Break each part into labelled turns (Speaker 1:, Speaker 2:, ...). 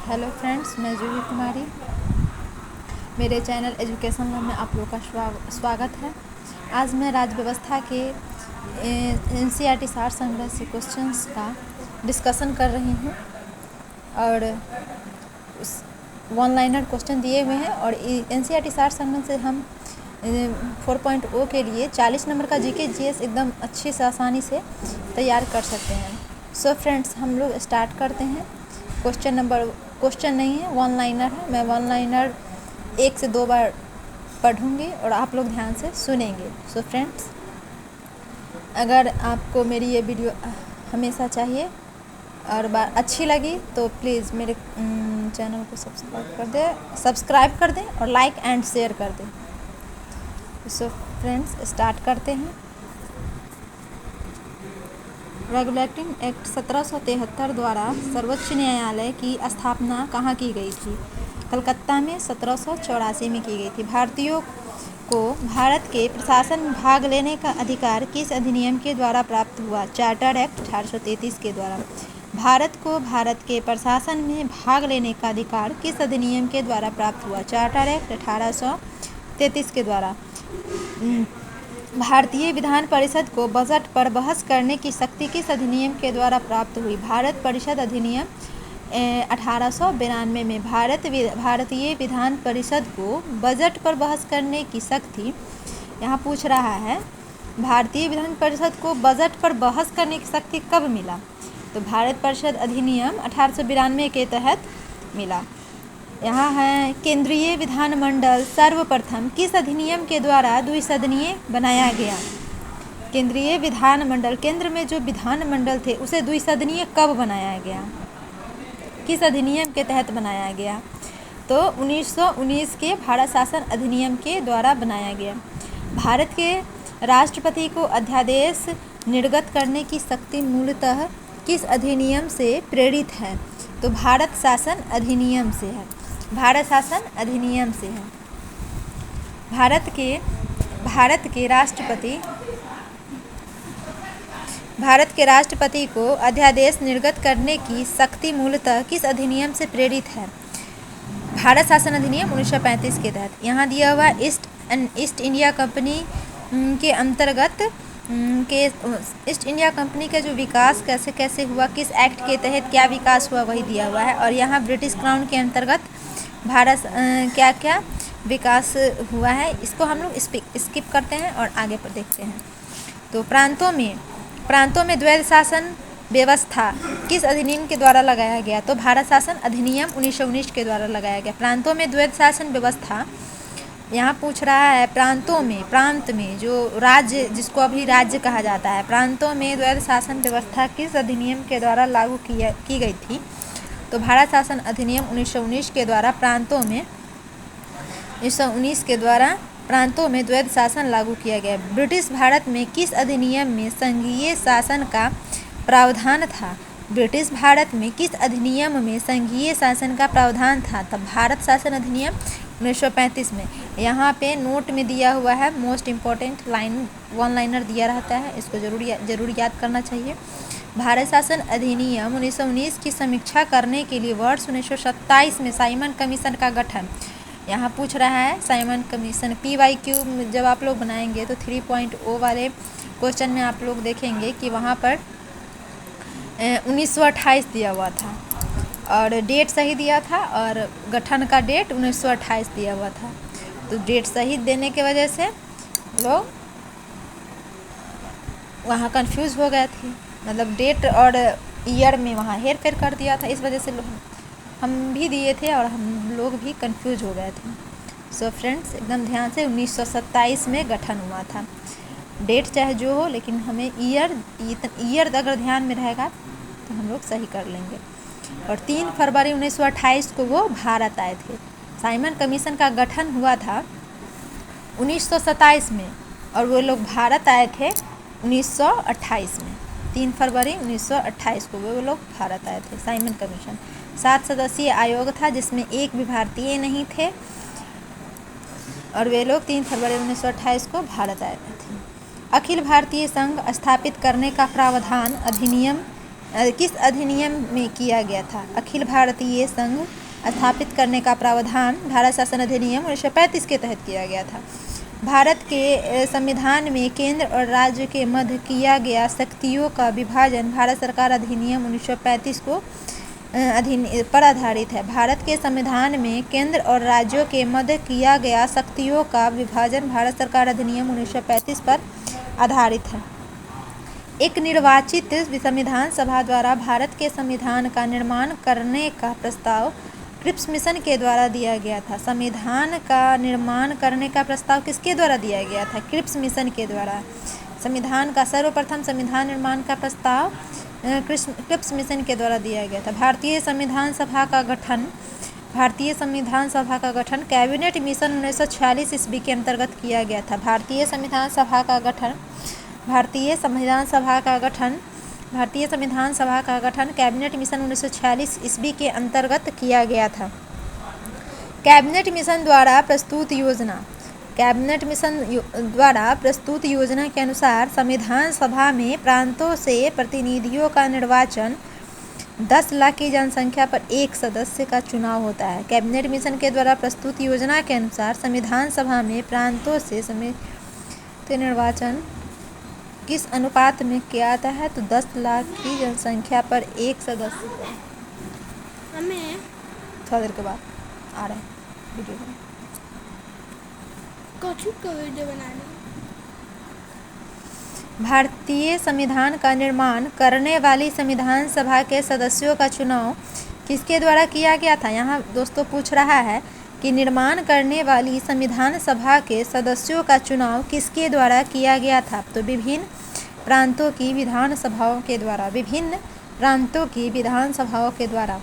Speaker 1: Hello friends, मैं जूही कुमारी। मेरे channel education love में आप लोग का स्वागत है। आज मैं राज्य व्यवस्था के NCERT सार संग्रह से क्वेश्चंस का डिस्कशन कर रही हूँ और उस वन लाइनर क्वेश्चन दिए हुए हैं और NCERT सार संग्रह से हम 4.0 के लिए 40 नंबर का GK GS एकदम अच्छे से आसानी से तैयार कर सकते हैं। सो फ्रेंड्स, हम लोग स्टार्ट करते हैं। क्वेश्चन नहीं है, वन लाइनर है। मैं वन लाइनर 1 से 2 बार पढ़ूंगी और आप लोग ध्यान से सुनेंगे। सो फ्रेंड्स, अगर आपको मेरी ये वीडियो हमेशा चाहिए और बार अच्छी लगी तो प्लीज़ मेरे चैनल को सब्सक्राइब कर दें और लाइक एंड शेयर कर दें। सो फ्रेंड्स, स्टार्ट करते हैं। रेगुलेटिंग एक्ट 1773 द्वारा सर्वोच्च न्यायालय की स्थापना कहाँ की गई थी? कलकत्ता में 1784 में की गई थी। भारतीयों को भारत के प्रशासन में भाग लेने का अधिकार किस अधिनियम के द्वारा प्राप्त हुआ? चार्टर एक्ट 1833 के द्वारा। भारत को भारत के प्रशासन में भाग लेने का अधिकार किस अधिनियम के द्वारा प्राप्त हुआ? चार्टर एक्ट 1833 के द्वारा। भारतीय विधान परिषद को बजट पर बहस करने की शक्ति किस अधिनियम के द्वारा प्राप्त हुई? भारत परिषद अधिनियम 1892 में। भारतीय विधान परिषद को बजट पर बहस करने की शक्ति, यहाँ पूछ रहा है भारतीय विधान परिषद को बजट पर बहस करने की शक्ति कब मिला? तो भारत परिषद अधिनियम 1892 के तहत मिला। यहाँ है केंद्रीय विधानमंडल सर्वप्रथम किस अधिनियम के द्वारा द्विसदनीय बनाया गया? केंद्रीय विधानमंडल, केंद्र में जो विधानमंडल थे उसे द्विसदनीय कब बनाया गया? किस अधिनियम के तहत बनाया गया? तो 1919 के भारत शासन अधिनियम के द्वारा बनाया गया। भारत के राष्ट्रपति को अध्यादेश निर्गत करने की शक्ति मूलतः किस अधिनियम से प्रेरित है? तो भारत शासन अधिनियम से है। भारत शासन अधिनियम से है। भारत के राष्ट्रपति को अध्यादेश निर्गत करने की शक्ति मूलतः किस अधिनियम से प्रेरित है? भारत शासन अधिनियम 1935 के तहत। यहाँ दिया हुआ ईस्ट इंडिया कंपनी के अंतर्गत ईस्ट इंडिया कंपनी का जो विकास कैसे कैसे हुआ, किस एक्ट के तहत क्या विकास हुआ, वही दिया हुआ है। और यहाँ ब्रिटिश क्राउन के अंतर्गत भारत क्या क्या विकास हुआ है, इसको हम लोग स्किप करते हैं और आगे पर देखते हैं। तो प्रांतों में द्वैध शासन व्यवस्था किस अधिनियम के द्वारा लगाया गया? तो भारत शासन अधिनियम 1919 के द्वारा लगाया गया। प्रांतों में द्वैध शासन व्यवस्था, यहाँ पूछ रहा है प्रांत में जो राज्य, जिसको अभी राज्य कहा जाता है, प्रांतों में द्वैध शासन व्यवस्था किस अधिनियम के द्वारा लागू की गई थी? तो भारत शासन अधिनियम 1919 के द्वारा प्रांतों में द्वैध शासन लागू किया गया। ब्रिटिश भारत में किस अधिनियम में संघीय शासन का प्रावधान था? ब्रिटिश भारत में किस अधिनियम में संघीय शासन का प्रावधान था? तब भारत शासन अधिनियम 1935 में। यहाँ पे नोट में दिया हुआ है, most important line, one liner दिया रहता है, इसको जरूर याद करना चाहिए। भारत शासन अधिनियम 1919 की समीक्षा करने के लिए वर्ष 1927 में साइमन कमीशन का गठन। यहाँ पूछ रहा है साइमन कमीशन, PYQ जब आप लोग बनाएंगे तो 3.0 वाले क्वेश्चन में आप लोग देखेंगे कि वहाँ पर 1928 दिया हुआ था और डेट सही दिया था और गठन का डेट 1928 दिया हुआ था। तो डेट सही देने की वजह से लोग वहाँ कंफ्यूज हो गए थे, मतलब डेट और ईयर में वहाँ हेर फेर कर दिया था, इस वजह से हम भी दिए थे और हम लोग भी कंफ्यूज हो गए थे। सो फ्रेंड्स, एकदम ध्यान से 1927 में गठन हुआ था। डेट चाहे जो हो, लेकिन हमें ईयर अगर ध्यान में रहेगा तो हम लोग सही कर लेंगे। और 3 फरवरी 1928 को वो भारत आए थे। साइमन कमीशन का गठन हुआ था 1927 में और वो लोग भारत आए थे 1928 में। 3 फरवरी 1928 को वो लोग भारत आए थे। साइमन कमीशन 7 सदस्यीय आयोग था जिसमें एक भी भारतीय नहीं थे और वे लोग 3 फरवरी 1928 को भारत आए थे। अखिल भारतीय संघ स्थापित करने का प्रावधान अधिनियम किस अधिनियम में किया गया था? अखिल भारतीय संघ स्थापित करने का प्रावधान भारत शासन अधिनियम 1935 के तहत किया गया था। भारत के संविधान में केंद्र और राज्य के मध्य किया गया शक्तियों का विभाजन भारत सरकार अधिनियम 1935 को पर आधारित है। भारत के संविधान में केंद्र और राज्यों के मध्य किया गया शक्तियों का विभाजन भारत सरकार अधिनियम 1935 पर आधारित है। एक निर्वाचित संविधान सभा द्वारा भारत के संविधान का निर्माण करने का प्रस्ताव क्रिप्स मिशन के द्वारा दिया गया था। संविधान का निर्माण करने का प्रस्ताव किसके द्वारा दिया गया था? क्रिप्स मिशन के द्वारा। संविधान का सर्वप्रथम संविधान निर्माण का प्रस्ताव क्रिप्स मिशन के द्वारा दिया गया था। भारतीय संविधान सभा का गठन कैबिनेट मिशन 1946 ईस्वी के अंतर्गत किया गया था। भारतीय संविधान सभा का गठन कैबिनेट मिशन 1946 ईस्वी के अंतर्गत किया गया था। कैबिनेट मिशन द्वारा प्रस्तुत योजना के अनुसार संविधान सभा में प्रांतों से प्रतिनिधियों का निर्वाचन 10 लाख की जनसंख्या पर एक सदस्य का चुनाव होता है। कैबिनेट मिशन के द्वारा प्रस्तुत योजना के अनुसार संविधान सभा में प्रांतों से समिति निर्वाचन किस अनुपात में किया जाता है? तो 10 लाख की जनसंख्या पर एक सदस्य। हमें थोड़ा देर के बाद आ रहे हैं वीडियो बनाने। भारतीय संविधान का निर्माण करने वाली संविधान सभा के सदस्यों का चुनाव किसके द्वारा किया गया था? यहाँ दोस्तों पूछ रहा है कि निर्माण करने वाली संविधान सभा के सदस्यों का चुनाव किसके द्वारा किया गया था? तो विभिन्न प्रांतों की विधान सभाओं के द्वारा।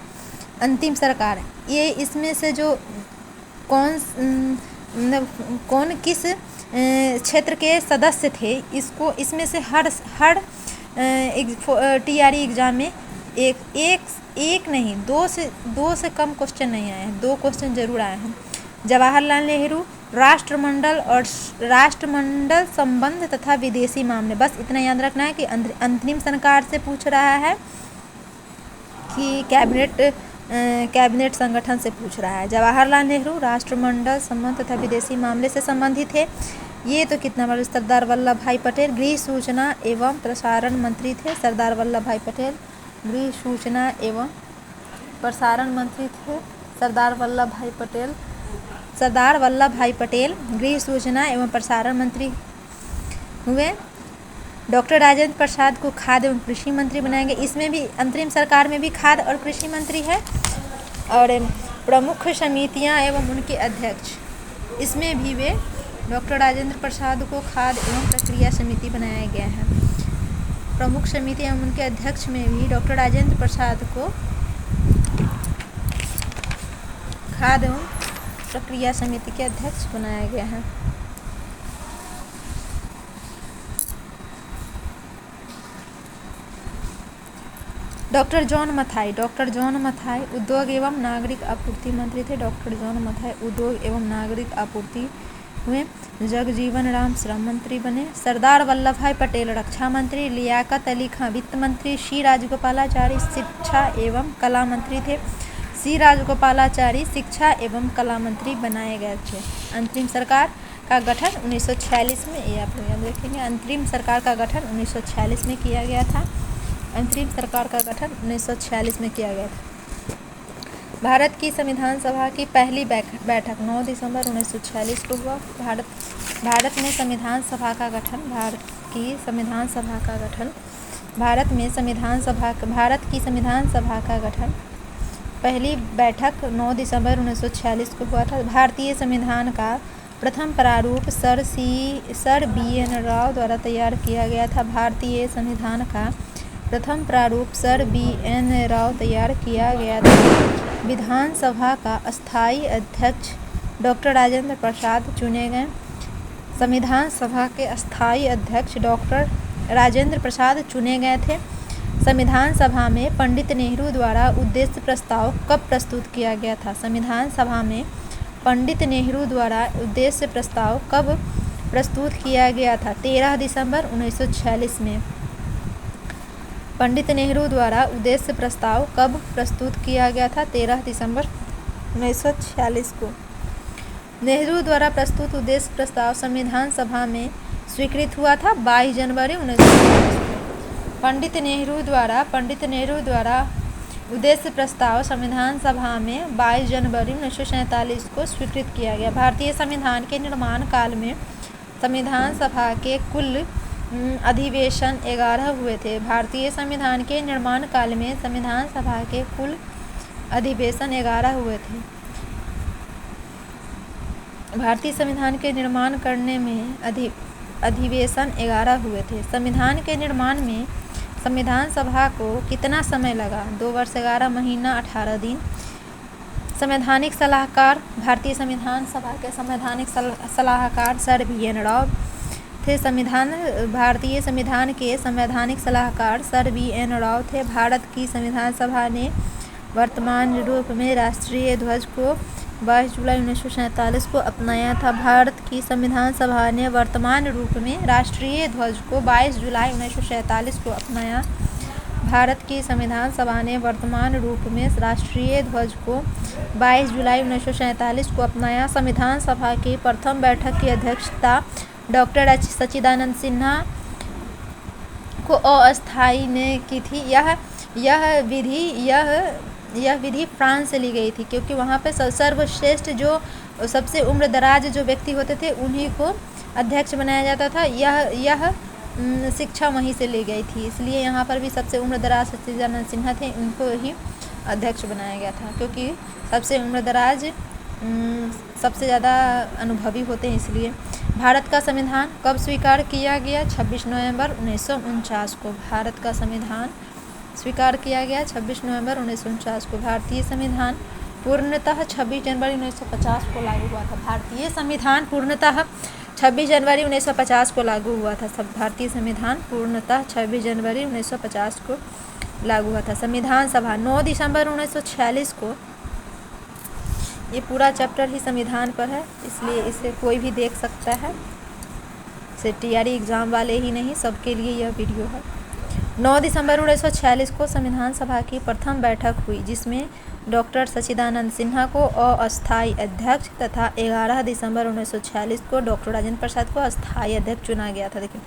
Speaker 1: अंतिम सरकार, ये इसमें से जो कौन किस क्षेत्र के सदस्य थे, इसमें से हर TRE एग्जाम में एक नहीं, दो से कम क्वेश्चन नहीं आए हैं, 2 क्वेश्चन जरूर आए हैं। जवाहरलाल नेहरू, राष्ट्रमंडल संबंध तथा विदेशी मामले। बस इतना याद रखना है कि अंतरिम सरकार से पूछ रहा है कि कैबिनेट संगठन से पूछ रहा है। जवाहरलाल नेहरू राष्ट्रमंडल संबंध तथा विदेशी मामले से संबंधित है। ये तो कितना बार सरदार वल्लभ भाई पटेल गृह सूचना एवं प्रसारण मंत्री थे। सरदार वल्लभ भाई पटेल गृह सूचना एवं प्रसारण मंत्री थे। सरदार वल्लभ भाई पटेल गृह सूचना एवं प्रसारण मंत्री हुए। डॉक्टर राजेंद्र प्रसाद को खाद्य एवं कृषि मंत्री बनाया गया। इसमें भी अंतरिम सरकार में भी खाद्य और कृषि मंत्री है। और प्रमुख समितियां एवं उनके अध्यक्ष, इसमें भी वे डॉक्टर राजेंद्र प्रसाद को खाद्य एवं प्रक्रिया समिति बनाया गया है। प्रमुख समिति एवं उनके अध्यक्ष में भी डॉक्टर राजेंद्र प्रसाद को खाद्य एवं प्रक्रिया समिति के अध्यक्ष बनाया गया है। डॉक्टर जॉन मथाई उद्योग एवं नागरिक आपूर्ति मंत्री थे। डॉक्टर जॉन मथाई उद्योग एवं नागरिक आपूर्ति हुए। जगजीवन राम श्रम मंत्री बने। सरदार वल्लभ भाई पटेल रक्षा मंत्री। लियाकत अली खां वित्त मंत्री। सी राजगोपालाचारी शिक्षा एवं कला मंत्री थे। सी राजगोपालाचारी शिक्षा एवं कला मंत्री बनाए गए थे। अंतरिम सरकार का गठन 1946 में, ये आप लोग याद रखेंगे, अंतरिम सरकार का गठन 1946 में किया गया था। अंतरिम सरकार का गठन 1946 में किया गया था। भारत की संविधान सभा की पहली बैठक 9 दिसंबर 1946 को हुआ। भारत में संविधान सभा का गठन। भारत की संविधान सभा का गठन पहली बैठक 9 दिसंबर 1946 को हुआ था। भारतीय संविधान का प्रथम प्रारूप सर BN राव द्वारा तैयार किया गया था। भारतीय संविधान का प्रथम प्रारूप सर BN राव तैयार किया गया था। विधानसभा का अस्थायी अध्यक्ष डॉक्टर राजेंद्र प्रसाद चुने गए। संविधान सभा के अस्थायी अध्यक्ष डॉक्टर राजेंद्र प्रसाद चुने गए थे। संविधान सभा में पंडित नेहरू द्वारा उद्देश्य प्रस्ताव कब प्रस्तुत किया गया था? संविधान सभा में पंडित नेहरू द्वारा उद्देश्य प्रस्ताव कब प्रस्तुत किया गया था? 13 दिसंबर 1946 में पंडित नेहरू द्वारा उद्देश्य प्रस्ताव कब प्रस्तुत किया गया था? 13 दिसंबर 1946 को। नेहरू द्वारा प्रस्तुत उद्देश्य प्रस्ताव संविधान सभा में स्वीकृत हुआ था 22 जनवरी 1947 को। पंडित नेहरू द्वारा उद्देश्य प्रस्ताव संविधान सभा में 22 जनवरी 1947 को स्वीकृत किया गया। भारतीय संविधान के निर्माण काल में संविधान सभा के कुल अधिवेशन 11 हुए थे। भारतीय संविधान के निर्माण काल में संविधान सभा के कुल अधिवेशन 11 हुए थे। भारतीय संविधान के निर्माण करने में अधिवेशन 11 हुए थे। संविधान के निर्माण में संविधान सभा को कितना समय लगा? 2 वर्ष 11 महीना 18 दिन। संवैधानिक सलाहकार भारतीय संविधान सभा के संवैधानिक सलाहकार सर VN राव थे। भारतीय संविधान के संवैधानिक सलाहकार सर VN राव थे। भारत की संविधान सभा ने वर्तमान रूप में राष्ट्रीय ध्वज को 22 जुलाई 1947 को अपनाया था। भारत की संविधान सभा ने वर्तमान रूप में राष्ट्रीय ध्वज को 22 जुलाई 1947 को अपनाया। भारत की संविधान सभा ने वर्तमान रूप में राष्ट्रीय ध्वज को 22 जुलाई 1947 को अपनाया। संविधान सभा की प्रथम बैठक की अध्यक्षता डॉक्टर सच्चिदानंद सिन्हा को अस्थायी ने की थी। यह विधि फ्रांस से ली गई थी, क्योंकि वहाँ पे सर्वश्रेष्ठ जो सबसे उम्रदराज जो व्यक्ति होते थे उन्हीं को अध्यक्ष बनाया जाता था। यह शिक्षा वहीं से ली गई थी, इसलिए यहाँ पर भी सबसे उम्रदराज सच्चिदानंद सिन्हा थे, उनको ही अध्यक्ष बनाया गया था, क्योंकि सबसे उम्रदराज सबसे ज़्यादा अनुभवी होते हैं। इसलिए भारत का संविधान कब स्वीकार किया गया? 26 नवंबर 1949 को भारत का संविधान स्वीकार किया गया। 26 नवंबर 1949 को। भारतीय संविधान पूर्णतः 26 जनवरी 1950 को लागू हुआ था। भारतीय संविधान पूर्णतः 26 जनवरी 1950 को लागू हुआ था। भारतीय संविधान पूर्णतः 26 जनवरी 1950 को लागू हुआ था। संविधान सभा 9 दिसंबर 1946 को। ये पूरा चैप्टर ही संविधान पर है, इसलिए इसे कोई भी देख सकता है। सिर्फ TRE एग्ज़ाम वाले ही नहीं, सबके लिए यह वीडियो है। 9 दिसंबर 1946 को संविधान सभा की प्रथम बैठक हुई, जिसमें डॉक्टर सच्चिदानंद सिन्हा को अस्थायी अध्यक्ष तथा 11 दिसंबर 1946 को डॉक्टर राजेंद्र प्रसाद को अस्थायी अध्यक्ष चुना गया था। देखिए,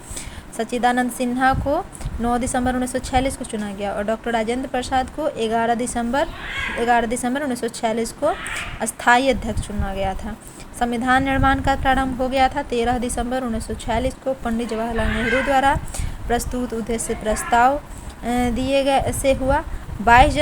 Speaker 1: सच्चिदानंद सिन्हा को 9 दिसंबर 1946 को चुना गया और डॉक्टर राजेंद्र प्रसाद को 11 दिसंबर 1946 को अस्थायी अध्यक्ष चुना गया था। संविधान निर्माण का प्रारंभ हो गया था 13 दिसंबर 1946 को पंडित जवाहरलाल नेहरू द्वारा प्रस्तुत उद्देश्य प्रस्ताव दिए गए से हुआ। 22